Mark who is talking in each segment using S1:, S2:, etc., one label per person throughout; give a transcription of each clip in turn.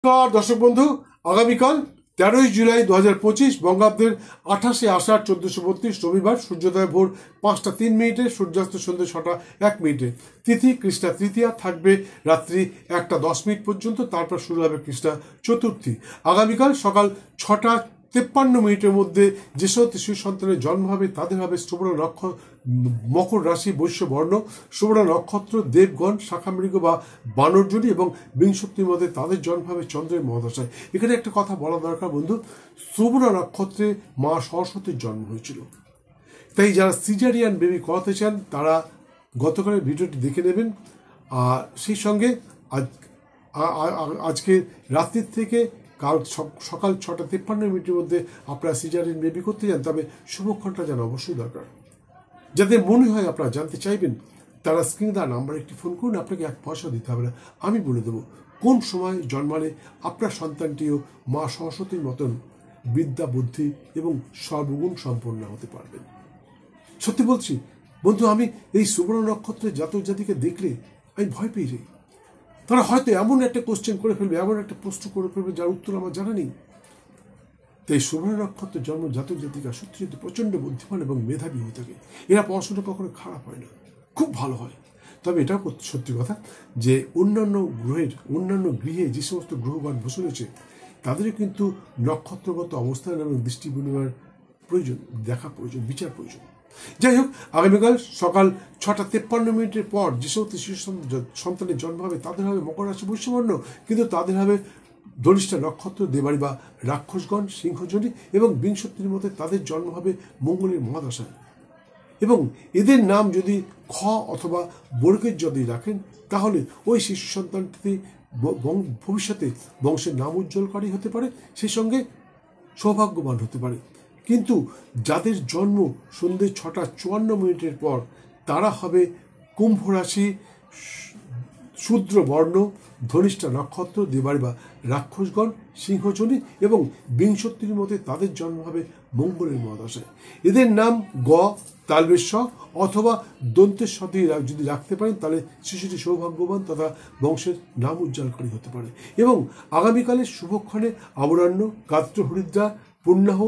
S1: দর্শক বন্ধু, আগামীকাল 13ই জুলাই 2025 বঙ্গাব্দের 28শে আষাঢ় 1432 রবিবার সূর্যোদয় ভোর 5টা 3 মিনিটে, সূর্যাস্ত সন্ধ্যে 6টা 1 মিনিটে। তিথি কৃষ্ণা তৃতীয়া, থাকবে রাত্রি 1টা 10 মিনিট পর্যন্ত, তারপর শুরু হবে কৃষ্ণা চতুর্থী। আগামীকাল সকাল 6টা 53 মিনিটের মধ্যে যেসব শিশু সন্তানের জন্ম হবে তাদের হবে শ্রবণ নক্ষত্র, মকর রাশি, বৈশ্য বর্ণ, শ্রবণ নক্ষত্র, দেবগণ, শাখামৃগ বা বানরজনী, এবং বিংশতির মধ্যে তাদের জন্ম হবে চন্দ্রের মহাদশায়। এখানে একটা কথা বলা দরকার বন্ধু, শ্রবণ নক্ষত্রে মা সরস্বতীর জন্ম হয়েছিল। তাই যারা সিজারিয়ান বেবি করাতে চান তারা গতকালের ভিডিওটি দেখে নেবেন। আর সেই সঙ্গে আজকে রাত্রির থেকে কাল সকাল 6টা 53 মিনিটের মধ্যে আপনারা সিজারিয়ান বেবি করতে যান, তবে শুভক্ষণটা জানা অবশ্যই দরকার। যাদের মনে হয় আপনারা জানতে চাইবেন তারা স্ক্রিনে দেওয়া নাম্বারে একটি ফোন করুন, আপনাকে 1 পয়সা দিতে হবে না। আমি বলে দেবো কোন সময় জন্মালে আপনার সন্তানটিও মা সরস্বতীর মতন বিদ্যা, বুদ্ধি এবং সর্বগুণ সম্পন্ন হতে পারবেন। সত্যি বলছি বন্ধু, আমি এই সুবর্ণ নক্ষত্রের জাতক জাতিকে দেখলে আমি ভয় পেয়ে যাই। তারা হয়তো এমন একটা কোশ্চেন করে ফেলবে, এমন একটা প্রশ্ন করে ফেলবে যার উত্তর আমার জানা নেই। তাই সুবর্ণ নক্ষত্রের জন্ম জাতক জাতিকা সত্যি প্রচণ্ড বুদ্ধিমান এবং মেধাবী হয়ে থাকে। এরা পড়াশোনা কখনো খারাপ হয় না, খুব ভালো হয়। তবে এটাও সত্যি কথা যে অন্যান্য গৃহে যে সমস্ত গ্রহগণ বসে রয়েছে তাদের কিন্তু নক্ষত্রগত অবস্থান এবং দৃষ্টি বিনিময়ের প্রয়োজন, দেখা প্রয়োজন, বিচার প্রয়োজন। যাই হোক, আগামীকাল সকাল 6টা 53 মিনিটের পর যে সমস্ত শিশু সন্তানের জন্ম হবে তাদের হবে মকর রাশি, বৈশ্যবর্ণ, কিন্তু তাদের হবে ধনিষ্ঠা নক্ষত্র, দেবাড়ি বা রাক্ষসগণ, সিংহজনী, এবং বিংশতির মধ্যে তাদের জন্ম হবে মঙ্গলের মহাদশায়। এবং এদের নাম যদি খ অথবা বর্গের যদি রাখেন তাহলে ওই শিশু সন্তানটি ভবিষ্যতে বংশের নাম উজ্জ্বলকারী হতে পারে, সেই সঙ্গে সৌভাগ্যবান হতে পারে। কিন্তু যাদের জন্ম সন্ধ্যে 6টা 54 মিনিটের পর তারা হবে কুম্ভ রাশি, শূদ্র বর্ণ, ধনিষ্ঠা নক্ষত্র, দেবাড়ি বা রাক্ষসগণ, সিংহজনী, এবং বিংশতির মধ্যে তাদের জন্ম হবে মঙ্গলের মহাদশায়। এদের নাম গ তালবেশ অথবা দন্তের সাথে যদি রাখতে পারেন তাহলে শিশুটি সৌভাগ্যবান তথা বংশের নাম উজ্জ্বলকারী হতে পারে। এবং আগামীকালের শুভক্ষণে অবরাহ্ন, গাত্র হরিদ্রা, পুণ্যাহ,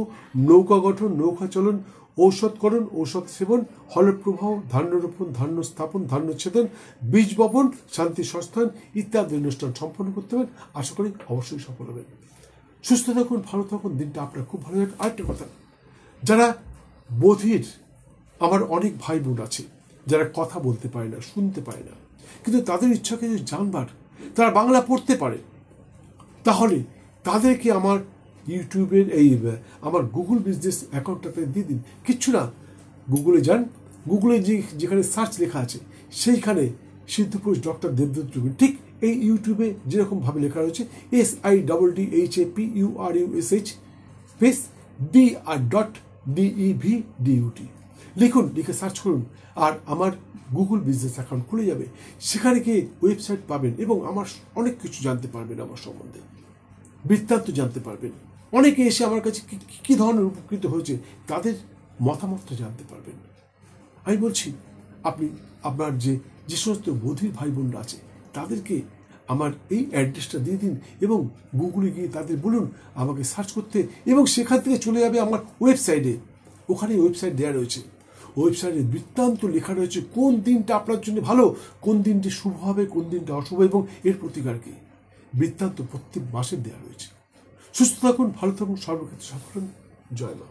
S1: নৌকা গঠন, নৌকা চলন, ঔষধকরণ, ঔষধ সেবন, হলপ্রবাহ, ধান্যরোপণ, ধান্য স্থাপন, ধান্য ছেদন, বীজ বপন, শান্তি সংস্থান ইত্যাদি অনুষ্ঠান সম্পন্ন করতে হবে। আশা করি অবশ্যই সফল হবেন। সুস্থ থাকুন, ভালো থাকুন, দিনটা আপনার খুব ভালো যাক। আরেকটা কথা, যারা বধির, আমার অনেক ভাই বোন আছে যারা কথা বলতে পারে না, শুনতে পারে না, কিন্তু তাদের ইচ্ছাকে যদি জানবার, তারা বাংলা পড়তে পারে, তাহলে তাদেরকে আমার ইউটিউবের আমার গুগল বিজনেস অ্যাকাউন্টটাতে দিয়ে দিন। কিচ্ছু না, গুগলে যান, গুগলে যেখানে সার্চ লেখা আছে সেইখানে সিদ্ধপুরুষ ডক্টর দেবদত্ত রুবিন, ঠিক এই ইউটিউবে যেরকমভাবে লেখা রয়েছে SIDDHAPURUSH স্পেস DR.DEVDUT লিখুন, লিখে সার্চ করুন, আর আমার গুগল বিজনেস অ্যাকাউন্ট খুলে যাবে। সেখানে গিয়ে ওয়েবসাইট পাবেন এবং আমার অনেক কিছু জানতে পারবেন, আমার সম্বন্ধে বৃত্তান্ত জানতে পারবেন। অনেকে এসে আমার কাছে কী ধরনের উপকৃত হয়েছে তাদের মতামতটা জানতে পারবেন। আমি বলছি আপনি আপনার যে সমস্ত বধির ভাই বোনরা আছে তাদেরকে আমার এই অ্যাড্রেসটা দিয়ে দিন এবং গুগলে গিয়ে তাদের বলুন আমাকে সার্চ করতে, এবং সেখান থেকে চলে যাবে আমার ওয়েবসাইটে। ওখানে ওয়েবসাইট দেওয়া রয়েছে, ওয়েবসাইটে বৃত্তান্ত লেখা রয়েছে কোন দিনটা আপনার জন্য ভালো, কোন দিনটি শুভ হবে, কোন দিনটা অশুভ, এবং এর প্রতিকার কি, বৃত্তান্ত প্রত্যেক মাসে দেওয়া রয়েছে। সুস্থ থাকুন, ভালো থাকুন, সর্বক্ষেত্রে সফল হন। জয় মা।